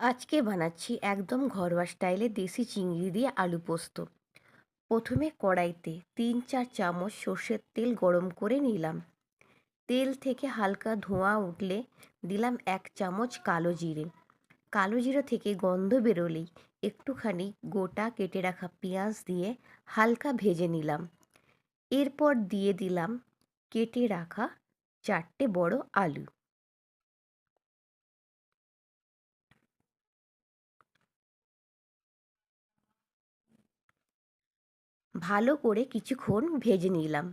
আজকে বানাচ্ছি একদম ঘরোয়া স্টাইলে দেশি চিংড়ি দিয়ে আলু পোস্ত। প্রথমে কড়াইতে 3-4 চামচ সর্ষের তেল গরম করে নিলাম। তেল থেকে হালকা ধোঁয়া উঠলে দিলাম 1 চামচ কালো জিরে। কালো জিরে থেকে গন্ধ বেরোলেই একটুখানি গোটা কেটে রাখা পেঁয়াজ দিয়ে হালকা ভেজে নিলাম। এরপর দিয়ে দিলাম কেটে রাখা 4টে বড় আলু। ভালো করে কিছুক্ষণ ভেজে নিলাম।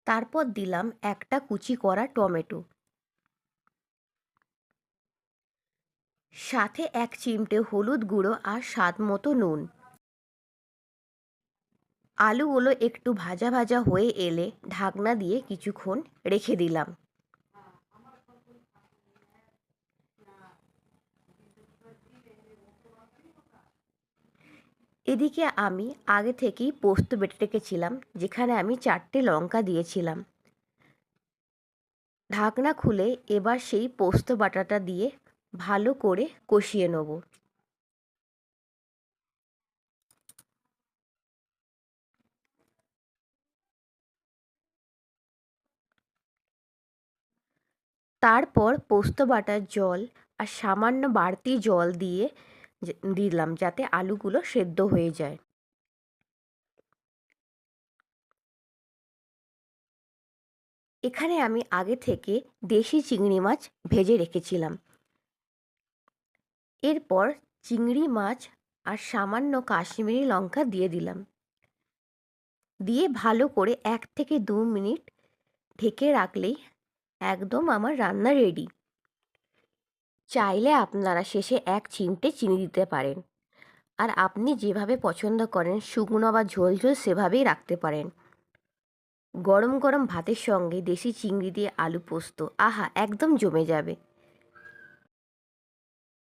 তারপর দিলাম একটা কুচি করা টমেটো, সাথে 1 চিমটে হলুদ গুঁড়ো আর স্বাদ মতো নুন। আলুগুলো একটু ভাজা ভাজা হয়ে এলে ঢাকনা দিয়ে কিছুক্ষণ রেখে দিলাম। এদিকে আমি আগে থেকেই পোস্ত বেটে রেখেছিলাম, যেখানে আমি 4টে লঙ্কা দিয়েছিলাম। ঢাকনা খুলে এবার সেই পোস্ত বাটাটা দিয়ে ভালো করে কষিয়ে নেব। তারপর পোস্ত বাটার জল আর সামান্য বাড়তি জল দিয়ে দিলাম, যাতে আলুগুলো সেদ্ধ হয়ে যায়। এখানে আমি আগে থেকে দেশি চিংড়ি মাছ ভেজে রেখেছিলাম। এরপর চিংড়ি মাছ আর সামান্য কাশ্মীরি লঙ্কা দিয়ে দিলাম। দিয়ে ভালো করে 1 থেকে 2 মিনিট ঢেকে রাখলেই একদম আমার রান্না রেডি। চাইলে আপনারা শেষে 1 চিমটে চিনি দিতে পারেন। আর আপনি যেভাবে পছন্দ করেন, শুকনো বা ঝোল ঝোল, সেভাবেই রাখতে পারেন। গরম গরম ভাতের সঙ্গে দেশি চিংড়ি দিয়ে আলু পোস্ত, আহা, একদম জমে যাবে।